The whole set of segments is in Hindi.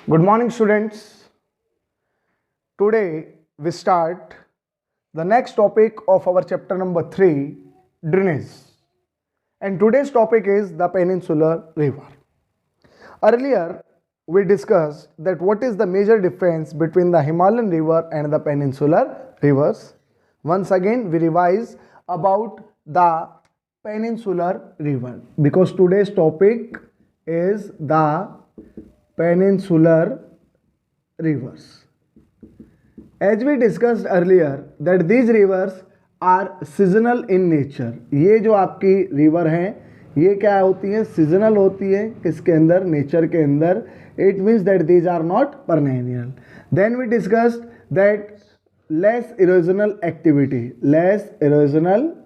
Good morning, students. Today we start the next topic of our chapter number 3, drainage. And today's topic is the Peninsular River. Earlier, we discussed that what is the major difference between the Himalayan river and the Peninsular rivers. Once again, we revise about the Peninsular river because today's topic is the Peninsular rivers. As we discussed earlier that these rivers are seasonal in nature. ये जो आपकी रिवर हैं ये क्या होती हैं? सीजनल होती है किसके अंदर? नेचर के अंदर. It means that these are not perennial. Then we discussed that less erosional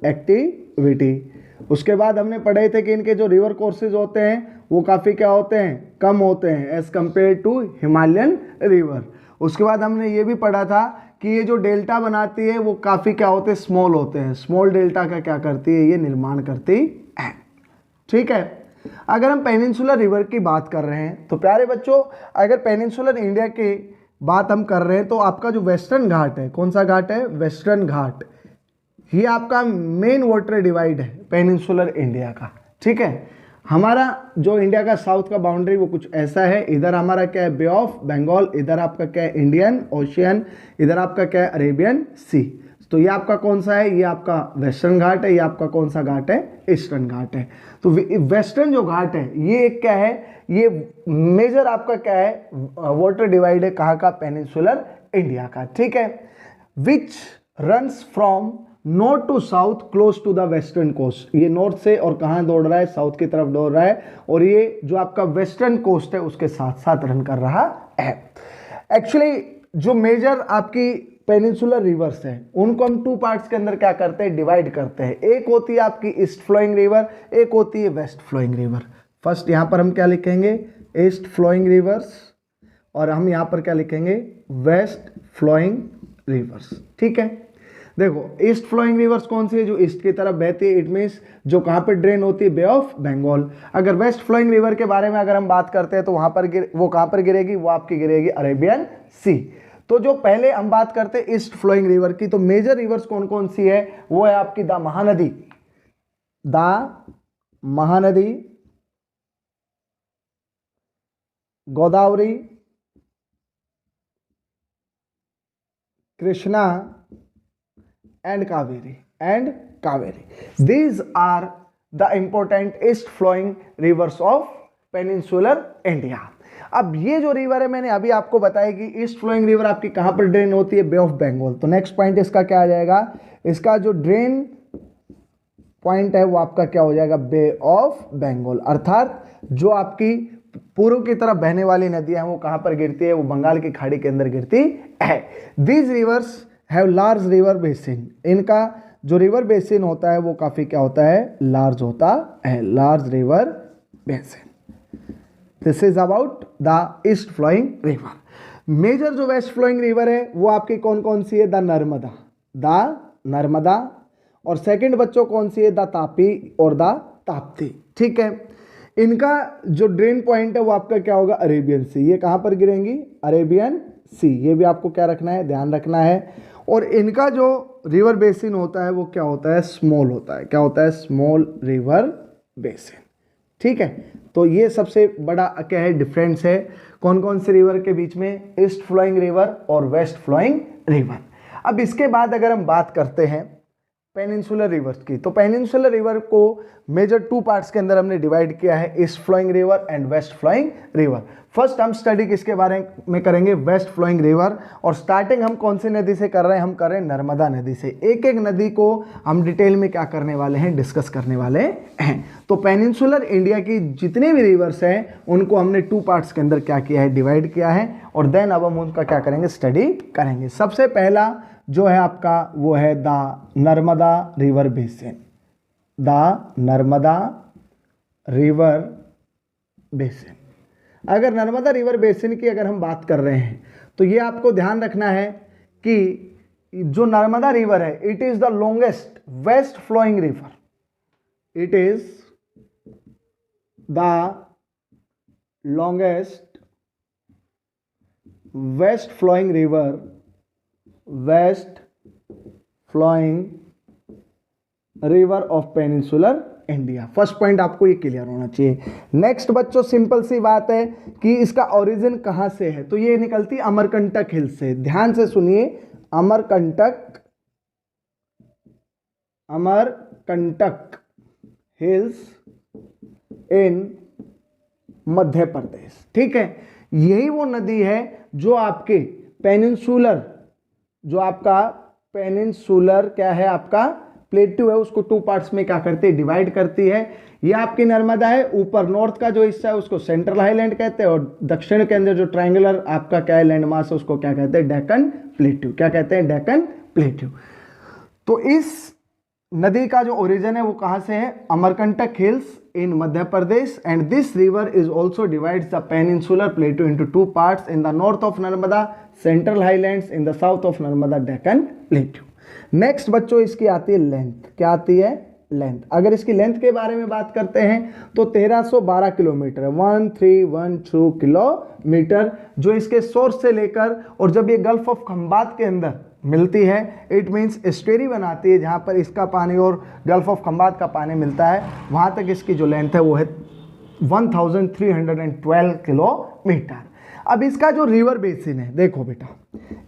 activity. उसके बाद हमने पढ़े थे कि इनके जो रिवर कोर्सेज होते हैं वो काफ़ी क्या होते हैं? कम होते हैं as compare to Himalayan river. उसके बाद हमने ये भी पढ़ा था कि ये जो डेल्टा बनाती है वो काफ़ी क्या होते हैं? स्मॉल होते हैं. स्मॉल डेल्टा का क्या करती है? ये निर्माण करती है. ठीक है. अगर हम पेनिनसुलर रिवर की बात कर रहे हैं तो प्यारे बच्चों, अगर पेनिनसुलर इंडिया की बात हम कर रहे हैं तो आपका जो वेस्टर्न घाट है, कौन सा घाट है? वेस्टर्न घाट. ये आपका मेन वाटर डिवाइड है पेनिनसुलर इंडिया का. ठीक है. हमारा जो इंडिया का साउथ का बाउंड्री वो कुछ ऐसा है. इधर हमारा क्या है? बे ऑफ बंगाल. इधर आपका क्या है? Indian ocean. इधर आपका क्या है? अरेबियन सी. तो ये आपका कौन सा है? ये आपका वेस्टर्न घाट है. ये आपका कौन सा घाट है? ईस्टर्न घाट है. तो वेस्टर्न जो घाट है ये एक क्या है? ये मेजर आपका क्या है? वाटर डिवाइड है. कहाँ का? पेनिनसुलर इंडिया का. ठीक है. Which runs from north to south close to the western coast. ये नॉर्थ से और कहाँ दौड़ रहा है? साउथ की तरफ दौड़ रहा है. और ये जो आपका वेस्टर्न कोस्ट है उसके साथ साथ रन कर रहा है. एक्चुअली जो मेजर आपकी पेनिनसुलर रिवर्स है उनको हम टू पार्ट्स के अंदर क्या करते हैं? डिवाइड करते हैं. एक होती है आपकी ईस्ट फ्लोइंग रिवर, एक होती है वेस्ट फ्लोइंग रिवर. फर्स्ट यहाँ पर हम क्या लिखेंगे? East flowing rivers. और हम यहाँ पर क्या लिखेंगे? West flowing rivers. ठीक है. देखो ईस्ट फ्लोइंग रिवर्स कौन सी है? जो ईस्ट की तरफ बहती है. इट मीन्स जो कहाँ पे ड्रेन होती है? बे ऑफ बंगाल. अगर वेस्ट फ्लोइंग रिवर के बारे में अगर हम बात करते हैं तो वहां पर वो कहाँ पर गिरेगी? वो आपकी गिरेगी अरेबियन सी. तो जो पहले हम बात करते हैं ईस्ट फ्लोइंग रिवर की, तो मेजर रिवर्स कौन कौन सी है? वो है आपकी the Mahanadi. Godavari, Krishna and Kaveri. These are the important east flowing rivers of peninsular India. अब ये जो रिवर है मैंने अभी आपको बताया कि ईस्ट फ्लोइंग रिवर आपकी कहां पर ड्रेन होती है? बे ऑफ बंगाल. तो नेक्स्ट पॉइंट इसका क्या आ जाएगा? इसका जो ड्रेन पॉइंट है वो आपका क्या हो जाएगा? बे ऑफ बंगाल. अर्थात जो आपकी पूर्व की तरफ बहने वाली नदियां हैं वो कहां पर गिरती है? वो बंगाल की खाड़ी के अंदर गिरती है. These rivers have large river basin. इनका जो रिवर बेसिन होता है वो काफ़ी क्या होता है? लार्ज होता है. Large river basin. This is about the east flowing river. Major जो वेस्ट फ्लोइंग रिवर है वो आपकी कौन कौन सी है? द नर्मदा. और सेकंड बच्चों कौन सी है? द तापी और द ताप्ती. ठीक है. इनका जो ड्रेन पॉइंट है वो आपका क्या होगा? अरेबियन सी. ये कहाँ पर गिरेंगी? अरेबियन सी. ये भी आपको क्या रखना है? ध्यान रखना है. और इनका जो रिवर बेसिन होता है वो क्या होता है? स्मॉल होता है. क्या होता है? Small river basin. ठीक है. तो ये सबसे बड़ा क्या है? डिफरेंस है कौन कौन से रिवर के बीच में? ईस्ट फ्लोइंग रिवर और वेस्ट फ्लोइंग रिवर. अब इसके बाद अगर हम बात करते हैं पेनिनसुलर रिवर्स की, तो पेनिनसुलर रिवर को मेजर टू पार्ट्स के अंदर हमने डिवाइड किया है, east flowing river and west flowing river. First हम स्टडी किसके बारे में करेंगे? West flowing river. और स्टार्टिंग हम कौन सी नदी से कर रहे हैं? हम कर रहे हैं नर्मदा नदी से. एक एक नदी को हम डिटेल में क्या करने वाले हैं? डिस्कस करने वाले हैं. तो पेनिनसुलर इंडिया की जितने भी रिवर्स हैं उनको हमने टू पार्ट्स के अंदर क्या किया है? डिवाइड किया है. और देन अब हम उनका क्या करेंगे? स्टडी करेंगे. सबसे पहला जो है आपका वो है the Narmada river basin. The Narmada river basin. अगर नर्मदा रिवर बेसिन की अगर हम बात कर रहे हैं तो ये आपको ध्यान रखना है कि जो नर्मदा रिवर है it is the longest west flowing river. It is the longest west flowing river, west flowing river of peninsular India. First point आपको ये क्लियर होना चाहिए। नेक्स्ट बच्चों सिंपल सी बात है कि इसका ओरिजिन कहां से है, तो ये निकलती अमरकंटक हिल से। ध्यान से सुनिए, अमरकंटक हिल्स इन मध्य प्रदेश। ठीक है, यही वो नदी है जो आपके पेनिनसुलर, जो आपका पेनिनसुलर क्या है, आपका प्लेट्यू है, उसको टू पार्ट्स में क्या करती है, डिवाइड करती है। ये आपकी नर्मदा है, ऊपर नॉर्थ का जो हिस्सा है उसको सेंट्रल हाईलैंड कहते हैं, और दक्षिण के अंदर जो ट्रायंगुलर आपका क्या है लैंड मास है उसको क्या कहते हैं, डेक्कन प्लेट्यू। क्या कहते हैं, डेक्कन प्लेट्यू। तो इस नदी का जो ओरिजिन है वो कहां से है, Amarkantak hills in Madhya Pradesh, and this river is also divides the peninsular plateau into two parts, in the north of Narmada central highlands, in the south of Narmada Deccan plateau. Next बच्चों इसकी आती है लेंथ। क्या आती है, लेंथ। अगर इसकी लेंथ के बारे में बात करते हैं तो 1312 किलोमीटर है, 1312 किलोमीटर, जो इसके सोर्स से लेकर और जब ये गल्फ ऑफ खंबात के अंदर मिलती है, इट मीन्स एस्टेरी बनाती है जहां पर इसका पानी और गल्फ ऑफ खंबात का पानी मिलता है, वहां तक इसकी जो लेंथ है वो है 1312 किलोमीटर। अब इसका जो रिवर बेसिन है, देखो बेटा,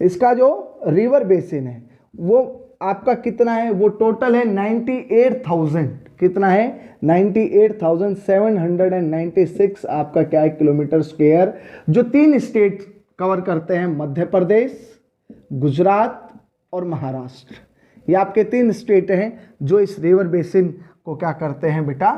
इसका जो रिवर बेसिन है वो आपका कितना है, वो टोटल है 98,000, कितना है 98,796 आपका क्या है किलोमीटर स्क्वायर, जो 3 स्टेट कवर करते हैं, मध्य प्रदेश, गुजरात और महाराष्ट्र। ये आपके 3 स्टेट हैं जो इस रिवर बेसिन को क्या करते हैं बेटा,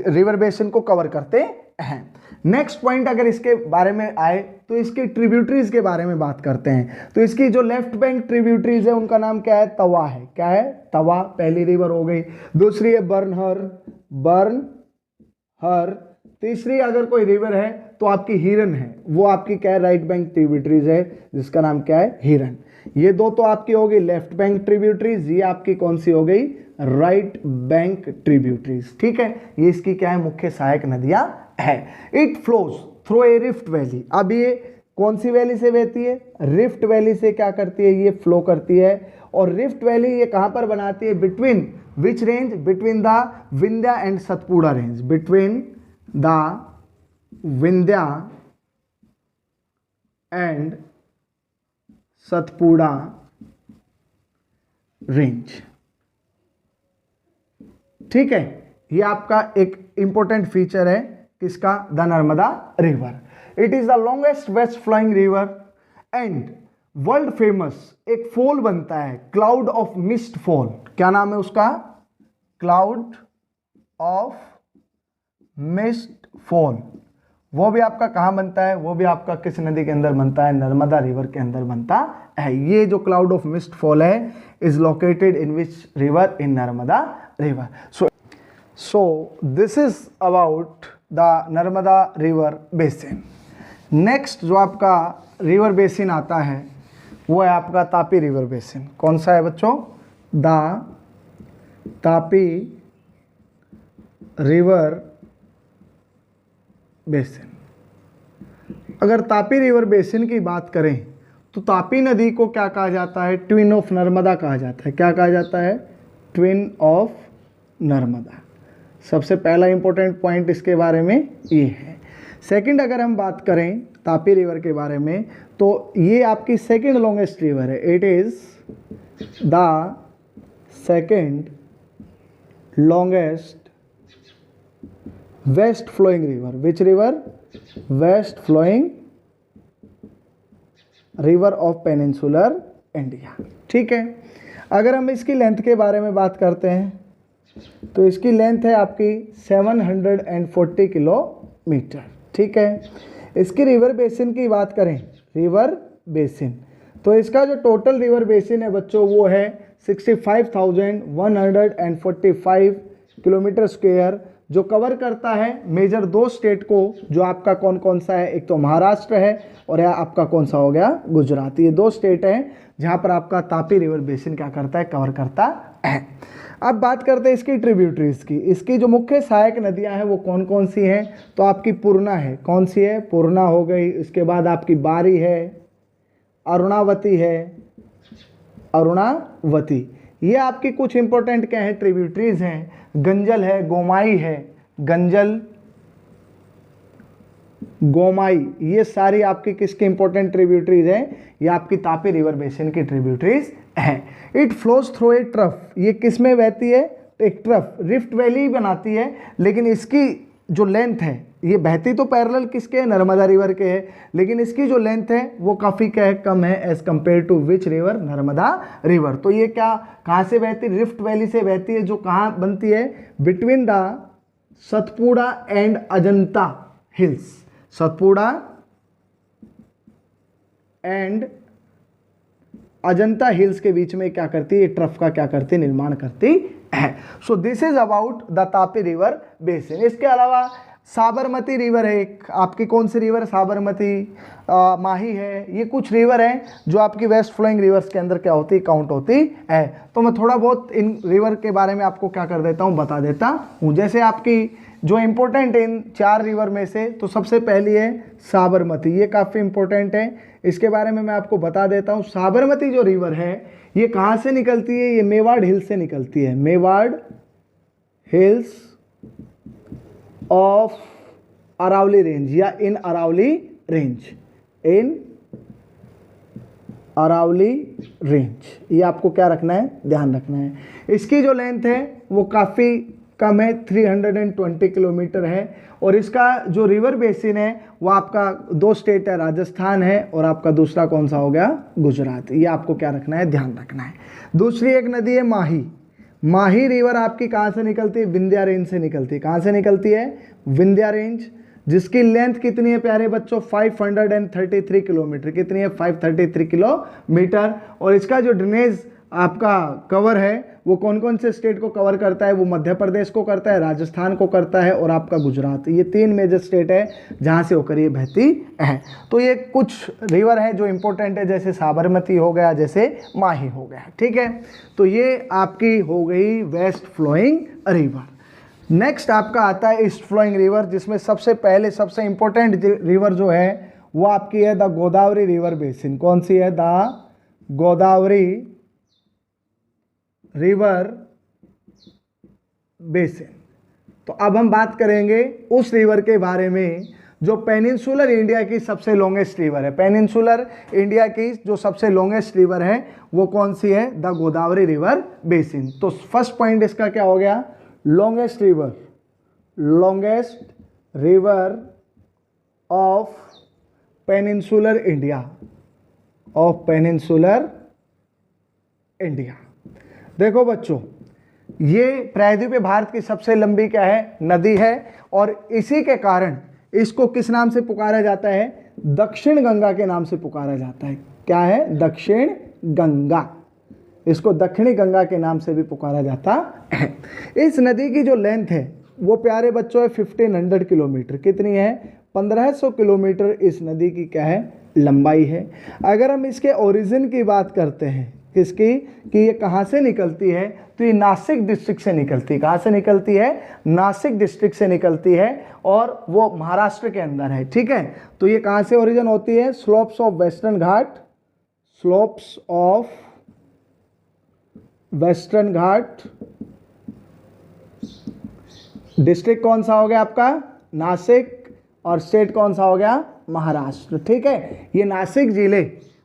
रिवर बेसिन को कवर करते हैं। नेक्स्ट पॉइंट अगर इसके बारे में आए तो इसके ट्रिब्यूटरीज के बारे में बात करते हैं। तो इसकी जो लेफ्ट बैंक ट्रिब्यूटरीज है उनका नाम क्या है, तवा है। क्या है, तवा, पहली रिवर हो गई। दूसरी है बर्नहर। तीसरी अगर कोई रिवर है तो आपकी हिरन है, वो आपकी क्या है, राइट बैंक ट्रिब्यूटरीज है, जिसका नाम क्या है, हिरन। ये दो तो आपकी हो गई लेफ्ट बैंक ट्रिब्यूटरीज, ये आपकी कौन सी हो गई, राइट बैंक ट्रिब्यूटरीज। ठीक है, ये इसकी क्या है, मुख्य सहायक नदियां है। It flows through a rift valley. अब ये कौन सी वैली से बहती है, रिफ्ट वैली से क्या करती है, ये फ्लो करती है। और रिफ्ट वैली ये कहां पर बनाती है, between which range, between the Vindhya and Satpura range, between the Vindhya and Satpura range. ठीक है, ये आपका एक इंपॉर्टेंट फीचर है किसका, the Narmada river. It is the longest west flowing river and world famous. एक फॉल बनता है, क्लाउड ऑफ मिस्ट फॉल। क्या नाम है उसका, क्लाउड ऑफ मिस्ट फॉल। वो भी आपका कहां बनता है, वो भी आपका किस नदी के अंदर बनता है, नर्मदा रिवर के अंदर बनता है। ये जो क्लाउड ऑफ मिस्ट फॉल है is located in which river, in Narmada river. So this is about the Narmada river basin. Next जो आपका रिवर बेसिन आता है वो है आपका तापी रिवर बेसिन। कौन सा है बच्चों, द तापी रिवर बेसिन। अगर तापी रिवर बेसिन की बात करें तो तापी नदी को क्या कहा जाता है, ट्विन ऑफ नर्मदा कहा जाता है। क्या कहा जाता है, ट्विन ऑफ नर्मदा। सबसे पहला इंपॉर्टेंट पॉइंट इसके बारे में ये है। सेकंड अगर हम बात करें तापी रिवर के बारे में तो ये आपकी सेकंड लॉन्गेस्ट रिवर है। It is the second longest west flowing river. Which river, west flowing river of peninsular India. ठीक है, अगर हम इसकी लेंथ के बारे में बात करते हैं तो इसकी लेंथ है आपकी 740 किलोमीटर। ठीक है, इसकी रिवर बेसिन की बात करें, रिवर बेसिन, तो इसका जो टोटल रिवर बेसिन है बच्चों वो है 65,145 किलोमीटर स्क्वायर, जो कवर करता है मेजर 2 स्टेट को, जो आपका कौन कौन सा है, एक तो महाराष्ट्र है और यह आपका कौन सा हो गया, गुजरात। ये 2 स्टेट हैं जहां पर आपका तापी रिवर बेसिन क्या करता है, कवर करता है। अब बात करते हैं इसकी ट्रिब्यूटरीज की। इसकी जो मुख्य सहायक नदियां हैं वो कौन कौन सी हैं, तो आपकी पूर्णा है, कौन सी है, पूर्णा हो गई। इसके बाद आपकी बारी है, अरुणावती है, अरुणावती। ये आपकी कुछ इंपॉर्टेंट क्या है, ट्रिब्यूटरीज हैं। गंजल है, गोमाई है, गंजल, गोमाई, ये सारी आपकी किसकी इंपॉर्टेंट ट्रिब्यूटरीज हैं, ये आपकी तापी रिवर बेसिन की ट्रिब्यूटरीज हैं। It flows through a trough, ये किस में बहती है, एक ट्रफ, रिफ्ट वैली बनाती है, लेकिन इसकी जो लेंथ है, ये बहती तो पैरेलल किसके है, नर्मदा रिवर के है, लेकिन इसकी जो लेंथ है वो काफ़ी क्या है, कम है as compare to which river, Narmada river. तो ये क्या, कहाँ से बहती, रिफ्ट वैली से बहती है, जो कहाँ बनती है, between the Satpura and Ajanta hills, Satpura and Ajanta hills के बीच में क्या करती है, ट्रफ का क्या करती है, निर्माण करती है। सो this is about the Tapi river basin. इसके अलावा साबरमती रिवर है एक, आपकी कौन सी रिवर, साबरमती, माही है, ये कुछ रिवर हैं जो आपकी वेस्ट फ्लोइंग रिवर्स के अंदर क्या होती, काउंट होती है। तो मैं थोड़ा बहुत इन रिवर के बारे में आपको क्या कर देता हूँ, बता देता हूँ। जैसे आपकी जो इम्पोर्टेंट इन 4 रिवर में से, तो सबसे पहली है साबरमती, ये काफ़ी इम्पोर्टेंट है, इसके बारे में मैं आपको बता देता हूँ। साबरमती जो रिवर है ये कहाँ से निकलती है, ये मेवाड़ हिल्स से निकलती है, Mewar hills of Aravalli range या in Aravalli range, in Aravalli range, ये आपको क्या रखना है, ध्यान रखना है। इसकी जो लेंथ है वो काफ़ी कम है, 320 किलोमीटर है, और इसका जो रिवर बेसिन है वो आपका 2 स्टेट है, राजस्थान है और आपका दूसरा कौन सा हो गया, गुजरात। ये आपको क्या रखना है, ध्यान रखना है। दूसरी एक नदी है माही, माही रिवर आपकी कहाँ से निकलती है, विंध्या रेंज से निकलती है। कहाँ से निकलती है, विंध्या रेंज, जिसकी लेंथ कितनी है प्यारे बच्चों, 533 किलोमीटर, कितनी है, 533 किलोमीटर। और इसका जो ड्रेनेज आपका कवर है वो कौन कौन से स्टेट को कवर करता है, वो मध्य प्रदेश को करता है, राजस्थान को करता है और आपका गुजरात। ये 3 मेजर स्टेट है जहाँ से होकर ये बहती है। तो ये कुछ रिवर है जो इंपॉर्टेंट है, जैसे साबरमती हो गया, जैसे माही हो गया, ठीक है। तो ये आपकी हो गई वेस्ट फ्लोइंग रिवर। नेक्स्ट आपका आता है ईस्ट फ्लोइंग रिवर, जिसमें सबसे पहले सबसे इंपॉर्टेंट रिवर जो है वो आपकी है द गोदावरी रिवर बेसिन। कौन सी है, द गोदावरी रिवर बेसिन। तो अब हम बात करेंगे उस रिवर के बारे में जो पेनिनसुलर इंडिया की सबसे लॉन्गेस्ट रिवर है। पेनिनसुलर इंडिया की जो सबसे लॉन्गेस्ट रिवर है वो कौन सी है, द गोदावरी रिवर बेसिन। तो फर्स्ट पॉइंट इसका क्या हो गया, longest river, longest river of peninsular India, of peninsular India. देखो बच्चों, ये प्रायद्वीपीय भारत की सबसे लंबी क्या है, नदी है, और इसी के कारण इसको किस नाम से पुकारा जाता है, दक्षिण गंगा के नाम से पुकारा जाता है। क्या है, दक्षिण गंगा, इसको दक्षिणी गंगा के नाम से भी पुकारा जाता है। इस नदी की जो लेंथ है वो प्यारे बच्चों है 1500 किलोमीटर, कितनी है, 1500 किलोमीटर इस नदी की क्या है, लंबाई है। अगर हम इसके ओरिजिन की बात करते हैं, किसकी, कि ये कहाँ से निकलती है, तो ये नासिक डिस्ट्रिक्ट से निकलती है। कहाँ से निकलती है, नासिक डिस्ट्रिक्ट से निकलती है, और वो महाराष्ट्र के अंदर है, ठीक है। तो ये कहाँ से ओरिजिन होती है, slopes of western Ghat, slopes of western Ghat, district कौन सा हो गया आपका, नासिक, और स्टेट कौन सा हो गया, महाराष्ट्र, ठीक है। ये नासिक जिले,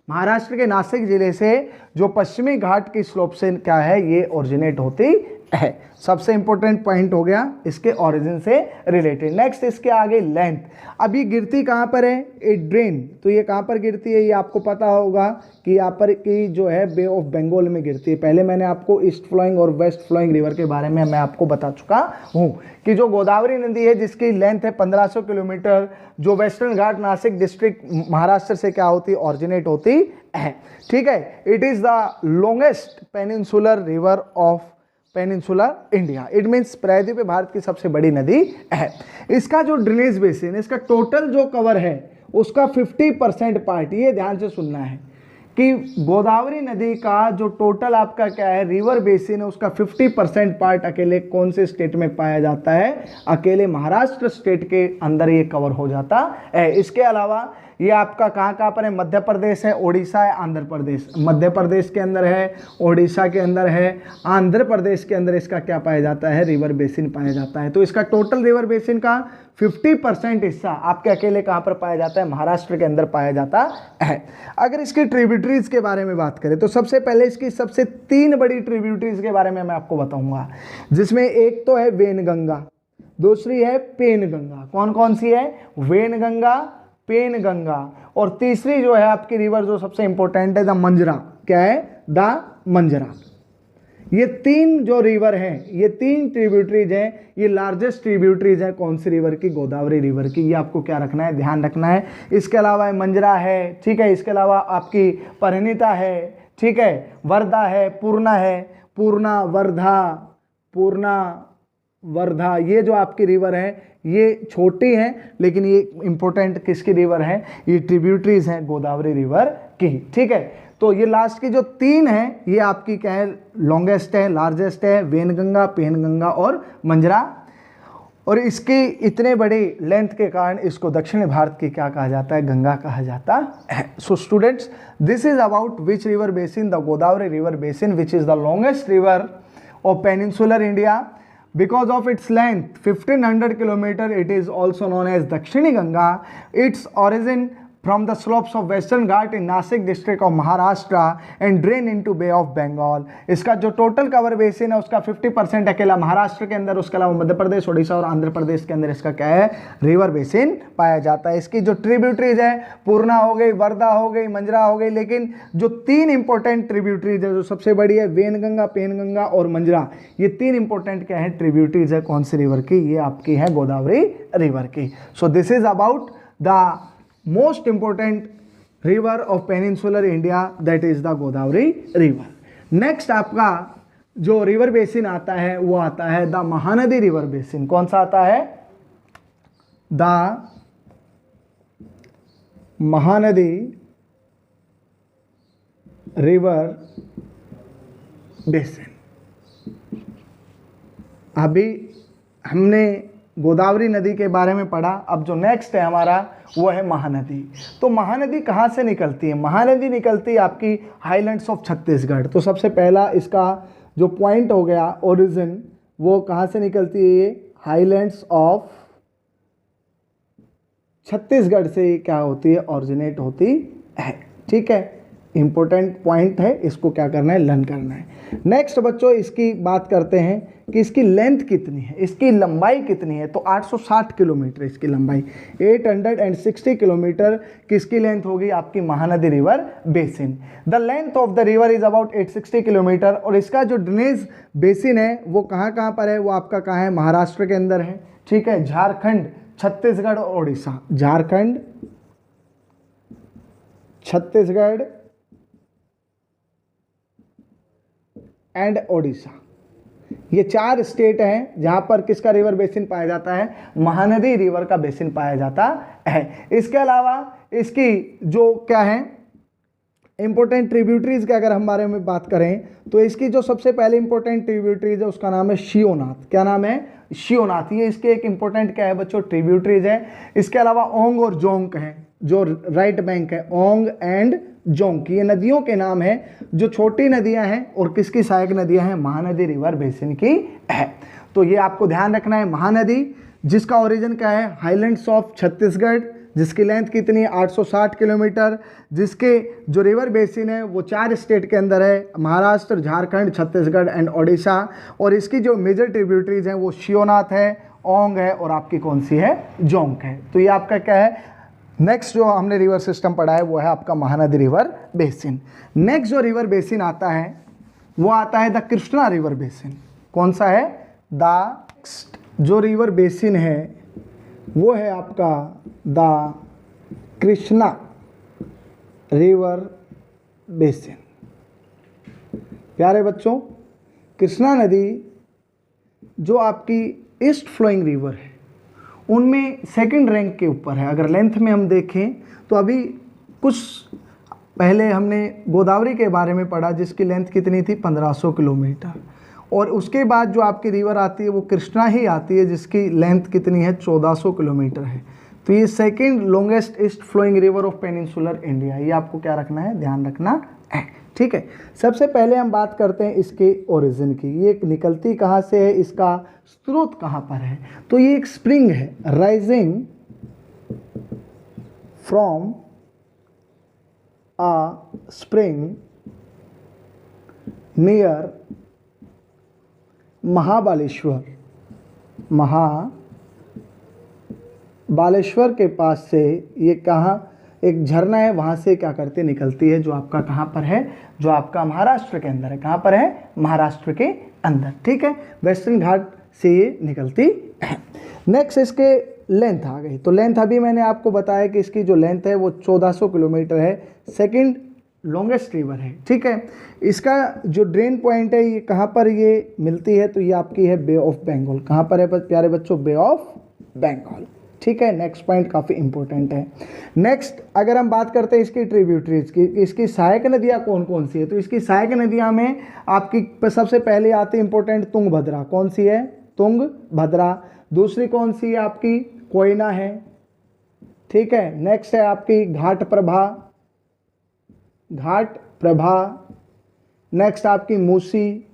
महाराष्ट्र के नासिक जिले से जो पश्चिमी घाट की स्लोप से क्या है, ये ओरिजिनेट होती है। सबसे इंपॉर्टेंट पॉइंट हो गया इसके ओरिजिन से रिलेटेड। नेक्स्ट इसके आगे लेंथ। अब ये गिरती कहाँ पर है, ए ड्रेन, तो ये कहाँ पर गिरती है, ये आपको पता होगा कि यहाँ पर की जो है बे ऑफ बंगाल में गिरती है। पहले मैंने आपको ईस्ट फ्लोइंग और वेस्ट फ्लोइंग रिवर के बारे में मैं आपको बता चुका हूँ कि जो गोदावरी नदी है जिसकी लेंथ है 1500 किलोमीटर, जो वेस्टर्न घाट नासिक डिस्ट्रिक्ट महाराष्ट्र से क्या होती है, ऑरिजिनेट होती है, ठीक है। It is the longest peninsular river of peninsular India. It means प्रायद्वीपीय भारत की सबसे बड़ी नदी है। इसका जो ड्रेनेज बेसिन, इसका टोटल जो कवर है उसका 50% पार्ट, ये ध्यान से सुनना है कि गोदावरी नदी का जो टोटल आपका क्या है रिवर बेसिन है, उसका 50% पार्ट अकेले कौन से स्टेट में पाया जाता है? अकेले महाराष्ट्र स्टेट के अंदर ये कवर हो जाता है। इसके अलावा ये आपका कहाँ पर है? मध्य प्रदेश है, ओडिशा है, आंध्र प्रदेश। मध्य प्रदेश के अंदर है, ओडिशा के अंदर है, आंध्र प्रदेश के अंदर इसका क्या पाया जाता है? रिवर बेसिन पाया जाता है। तो इसका टोटल रिवर बेसिन का 50% हिस्सा आपके अकेले कहाँ पर पाया जाता है? महाराष्ट्र के अंदर पाया जाता है। अगर इसकी ट्रिब्यूटरीज के बारे में बात करें तो सबसे पहले इसकी सबसे 3 बड़ी ट्रिब्यूटरीज के बारे में मैं आपको बताऊंगा, जिसमें एक तो है वेनगंगा, दूसरी है पेनगंगा। कौन कौन सी है? वेनगंगा, पेनगंगा, और तीसरी जो है आपकी रिवर जो सबसे इंपॉर्टेंट है द मंजरा। क्या है? द मंजरा। ये 3 जो रिवर हैं, ये 3 ट्रिब्यूटरीज हैं, ये लार्जेस्ट ट्रिब्यूटरीज हैं कौन सी रिवर की? गोदावरी रिवर की। ये आपको क्या रखना है? ध्यान रखना है। इसके अलावा मंजरा है, ठीक है, इसके अलावा आपकी परिणीता है, ठीक है, वर्धा है, पूर्णा है, पूर्णा, वर्धा, पूर्णा, वर्धा, ये जो आपकी रिवर है ये छोटी हैं, लेकिन ये इंपॉर्टेंट किसकी रिवर है? ये ट्रिब्यूटरीज हैं गोदावरी रिवर की, ठीक है। तो ये लास्ट की जो 3 हैं ये आपकी क्या है? लॉन्गेस्ट है, लार्जेस्ट है, वेनगंगा, पेनगंगा और मंजरा। और इसकी इतने बड़ी लेंथ के कारण इसको दक्षिण भारत की क्या कहा जाता है? गंगा कहा जाता है। So students, this is about which river basin? The Godavari river basin, which is the longest river of peninsular India. Because of its length 1500 km, it is also known as Dakshini Ganga. Its origin from the slopes of Western Ghat in Nasik district of Maharashtra and drain into Bay of Bengal. इसका जो टोटल कवर बेसिन है उसका 50% अकेला महाराष्ट्र के अंदर, उसके अलावा मध्य प्रदेश, ओडिशा और आंध्र प्रदेश के अंदर इसका क्या है? रिवर बेसिन पाया जाता है। इसकी जो ट्रिब्यूटरीज है, पूर्णा हो गई, वर्धा हो गई, मंजरा हो गई, लेकिन जो 3 इंपॉर्टेंट ट्रिब्यूटरीज है जो सबसे बड़ी है वेनगंगा, पेनगंगा और मंजरा, ये 3 इंपॉर्टेंट क्या है? ट्रिब्यूटरीज है कौन सी रिवर की? ये आपकी है गोदावरी रिवर की। सो this is about the most important river of peninsular India, that is the Godavari river. Next आपका जो रिवर बेसिन आता है वो आता है द महानदी रिवर बेसिन। कौन सा आता है? The Mahanadi river basin. अभी हमने गोदावरी नदी के बारे में पढ़ा, अब जो नेक्स्ट है हमारा वो है महानदी। तो महानदी कहाँ से निकलती है? महानदी निकलती है आपकी हाईलैंड्स ऑफ छत्तीसगढ़। तो सबसे पहला इसका जो पॉइंट हो गया ओरिजिन, वो कहाँ से निकलती है? ये हाईलैंड्स ऑफ छत्तीसगढ़ से क्या होती है? ओरिजिनेट होती है, ठीक है। इंपॉर्टेंट पॉइंट है, इसको क्या करना है? लर्न करना है। नेक्स्ट बच्चों इसकी बात करते हैं कि इसकी लेंथ कितनी है, इसकी लंबाई कितनी है। तो 860 किलोमीटर इसकी लंबाई, 860 किलोमीटर किसकी लेंथ होगी? आपकी Mahanadi river basin. The length of the river is about 860 kilometre. और इसका जो ड्रेनेज बेसिन है वो कहाँ कहाँ पर है? वो आपका कहाँ है? महाराष्ट्र के अंदर है, ठीक है, झारखंड, छत्तीसगढ़ और ओडिशा। झारखंड, छत्तीसगढ़ एंड ओडिशा, ये 4 स्टेट हैं जहां पर किसका रिवर बेसिन पाया जाता है? महानदी रिवर का बेसिन पाया जाता है। इसके अलावा इसकी जो क्या है इंपॉर्टेंट ट्रिब्यूटरीज के अगर हम बारे में बात करें तो इसकी जो सबसे पहले इंपॉर्टेंट ट्रिब्यूटरीज है उसका नाम है शिवनाथ। क्या नाम है? शिवनाथ। ये इसके एक इंपॉर्टेंट क्या है बच्चों? ट्रिब्यूटरीज है। इसके अलावा ओंग और जोंक हैं जो राइट बैंक है, ओंग एंड जोंक, ये नदियों के नाम हैं जो छोटी नदियां हैं और किसकी सहायक नदियां हैं? महानदी रिवर बेसिन की है। तो ये आपको ध्यान रखना है। महानदी जिसका ओरिजिन क्या है? हाईलैंड्स ऑफ छत्तीसगढ़, जिसकी लेंथ कितनी है? 860 किलोमीटर, जिसके जो रिवर बेसिन है वो 4 स्टेट के अंदर है, महाराष्ट्र, झारखंड, छत्तीसगढ़ एंड ओडिशा। और इसकी जो मेजर ट्रिब्यूटरीज हैं वो शिवनाथ है, ओंग है और आपकी कौन सी है? जोंक है। तो ये आपका क्या है? नेक्स्ट जो हमने रिवर सिस्टम पढ़ा है वो है आपका महानदी रिवर बेसिन। नेक्स्ट जो रिवर बेसिन आता है वो आता है द कृष्णा रिवर बेसिन। कौन सा है? द जो रिवर बेसिन है वो है आपका द कृष्णा रिवर बेसिन। प्यारे बच्चों, कृष्णा नदी जो आपकी ईस्ट फ्लोइंग रिवर है उनमें सेकंड रैंक के ऊपर है। अगर लेंथ में हम देखें तो अभी कुछ पहले हमने गोदावरी के बारे में पढ़ा जिसकी लेंथ कितनी थी 1500 किलोमीटर, और उसके बाद जो आपकी रिवर आती है वो कृष्णा ही आती है जिसकी लेंथ कितनी है 1400 किलोमीटर है। तो ये second longest east flowing river of peninsular India, ये आपको क्या रखना है, ध्यान रखना है। ठीक है, सबसे पहले हम बात करते हैं इसके ओरिजिन की। ये निकलती कहाँ से है, इसका स्रोत कहाँ पर है। तो ये एक स्प्रिंग है rising from a spring near Mahabaleshwar. Mahabaleshwar के पास से ये कहाँ एक झरना है, वहाँ से क्या करती निकलती है, जो आपका कहाँ पर है, जो आपका महाराष्ट्र के अंदर है। कहाँ पर है, महाराष्ट्र के अंदर। ठीक है, वेस्टर्न घाट से ये निकलती है। नेक्स्ट इसके लेंथ आ गई। तो लेंथ अभी मैंने आपको बताया कि इसकी जो लेंथ है वो 1400 किलोमीटर है, सेकंड लॉन्गेस्ट रिवर है। ठीक है, इसका जो ड्रेन पॉइंट है ये कहाँ पर ये मिलती है, तो ये आपकी है बे ऑफ बंगाल। कहाँ पर है प्यारे बच्चों, बे ऑफ बंगाल। ठीक है, नेक्स्ट पॉइंट काफ़ी इंपॉर्टेंट है। नेक्स्ट अगर हम बात करते हैं इसकी ट्रिब्यूटरीज की, इसकी सहायक नदियाँ कौन कौन सी है, तो इसकी सहायक नदियाँ में आपकी सबसे पहले आती है इंपॉर्टेंट तुंगभद्रा। कौन सी है, तुंगभद्रा। दूसरी कौन सी है आपकी, कोयना है। ठीक है, नेक्स्ट है आपकी घाटप्रभा। नेक्स्ट आपकी मूसी।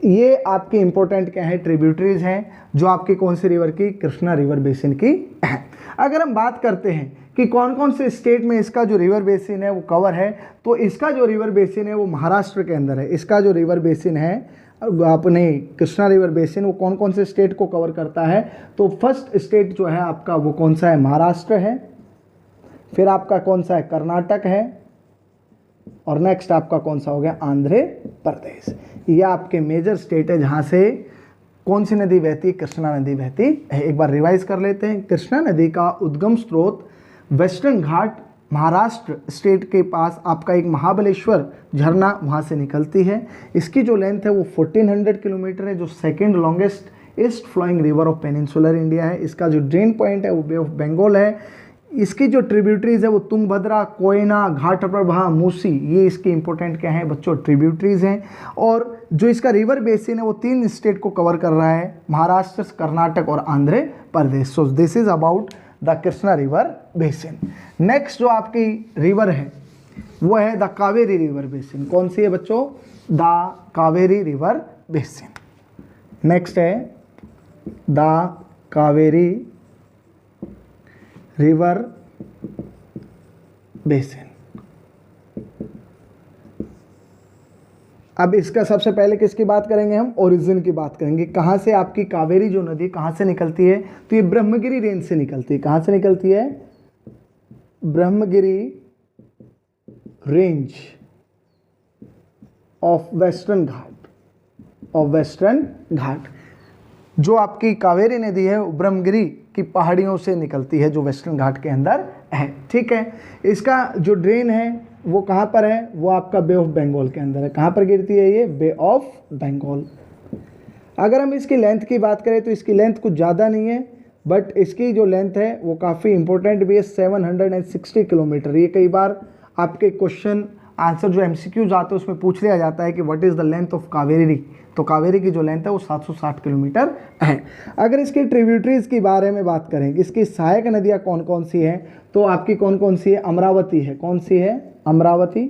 ये आपकी इंपॉर्टेंट क्या है, ट्रिब्यूटरीज हैं जो आपकी कौन सी रिवर की, कृष्णा रिवर बेसिन की है। अगर हम बात करते हैं कि कौन कौन से स्टेट में इसका जो रिवर बेसिन है वो कवर है, तो इसका जो रिवर बेसिन है वो महाराष्ट्र के अंदर है। इसका जो रिवर बेसिन है अपने कृष्णा रिवर बेसिन वो कौन कौन से स्टेट को कवर करता है, तो फर्स्ट स्टेट जो है आपका वो कौन सा है, महाराष्ट्र है। फिर आपका कौन सा है, कर्नाटक है। और नेक्स्ट आपका कौन सा हो गया, आंध्र प्रदेश। ये आपके मेजर स्टेट है जहाँ से कौन सी नदी बहती है, कृष्णा नदी बहती है। एक बार रिवाइज कर लेते हैं। कृष्णा नदी का उद्गम स्रोत वेस्टर्न घाट महाराष्ट्र स्टेट के पास आपका एक महाबलेश्वर झरना वहाँ से निकलती है। इसकी जो लेंथ है वो 1400 किलोमीटर है, जो second longest east flowing river of peninsular India है। इसका जो ड्रेन पॉइंट है वो बे ऑफ बंगाल है। इसकी जो ट्रिब्यूटरीज है वो तुंगभद्रा, कोयना, घाटप्रभा, मूसी, ये इसकी इंपॉर्टेंट क्या है बच्चों, ट्रिब्यूटरीज हैं। और जो इसका रिवर बेसिन है वो 3 स्टेट को कवर कर रहा है, महाराष्ट्र, कर्नाटक और Andhra Pradesh. So this is about the Krishna river basin. Next जो आपकी रिवर है वो है द कावेरी रिवर बेसिन। कौन सी है बच्चों, the Kaveri river basin. Next है द कावेरी रिवर बेसिन। अब इसका सबसे पहले किसकी बात करेंगे हम, ओरिजिन की बात करेंगे। कहाँ से आपकी कावेरी जो नदी कहाँ से निकलती है, तो ये ब्रह्मगिरी रेंज से निकलती है। कहाँ से निकलती है, ब्रह्मगिरी रेंज ऑफ वेस्टर्न घाट। जो आपकी कावेरी नदी है वो ब्रह्मगिरी की पहाड़ियों से निकलती है जो वेस्टर्न घाट के अंदर है। ठीक है, इसका जो ड्रेन है वो कहाँ पर है, वो आपका बे ऑफ बंगाल के अंदर है। कहाँ पर गिरती है ये, बे ऑफ बंगाल। अगर हम इसकी लेंथ की बात करें तो इसकी लेंथ कुछ ज़्यादा नहीं है, बट इसकी जो लेंथ है वो काफ़ी इंपॉर्टेंट भी है, 760 किलोमीटर। ये कई बार आपके क्वेश्चन आंसर जो MCQs आते हैं उसमें पूछ लिया जाता है कि what is the length of Kaveri. तो कावेरी की जो लेंथ है वो 760 किलोमीटर है। अगर इसकी ट्रिब्यूटरीज के बारे में बात करें कि इसकी सहायक नदियाँ कौन कौन सी हैं, तो आपकी कौन कौन सी है, अमरावती है। कौन सी है, अमरावती,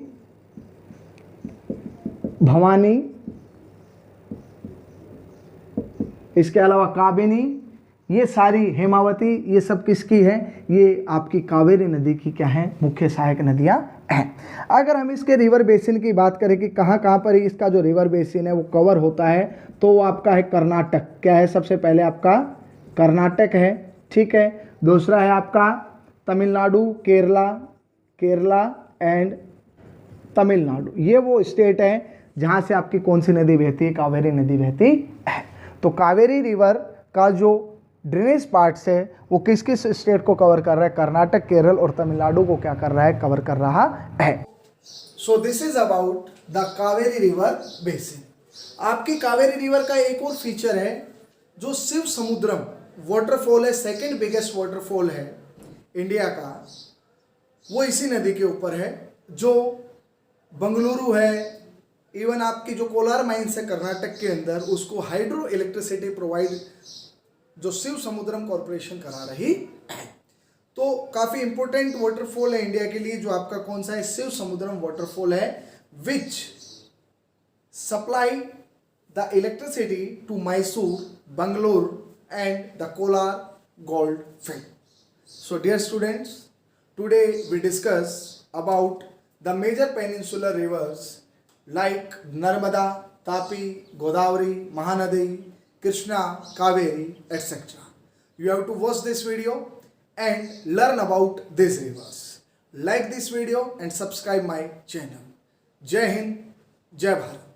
भवानी, इसके अलावा काबिनी, ये सारी, हेमावती, ये सब किसकी है, ये आपकी कावेरी नदी की क्या है, मुख्य सहायक नदियाँ हैं। अगर हम इसके रिवर बेसिन की बात करें कि कहाँ कहाँ पर इसका जो रिवर बेसिन है वो कवर होता है, तो वो आपका है कर्नाटक। क्या है, सबसे पहले आपका कर्नाटक है। ठीक है, दूसरा है आपका तमिलनाडु, केरला एंड तमिलनाडु। ये वो स्टेट है जहाँ से आपकी कौन सी नदी बहती है, कावेरी नदी बहती है। तो कावेरी रिवर का जो ड्रेनेज पार्ट्स है वो किस किस स्टेट को कवर कर रहा है, कर्नाटक, केरल और तमिलनाडु को क्या कर रहा है, कवर कर रहा है। सो this is about the Kaveri river basin. आपकी कावेरी रिवर का एक और फीचर है, जो शिव समुद्रम वाटरफॉल है, सेकंड बिगेस्ट वाटरफॉल है इंडिया का, वो इसी नदी के ऊपर है, जो बंगलुरु है, इवन आपकी जो कोलार माइंस है कर्नाटक के अंदर, उसको हाइड्रो इलेक्ट्रिसिटी प्रोवाइड जो शिव समुद्रम कॉरपोरेशन करा रही है। तो काफ़ी इंपॉर्टेंट वाटरफॉल है इंडिया के लिए, जो आपका कौन सा है, शिव समुद्रम वाटरफॉल है, which supply the electricity to Mysore, Bangalore and the Kolar gold field. So dear students, today we discuss about the major peninsular rivers like Narmada, Tapi, Godavari, Mahanadi, Krishna, Kaveri, etc. You have to watch this video and learn about these rivers. Like this video and subscribe my channel. Jai Hind, Jai Bharat.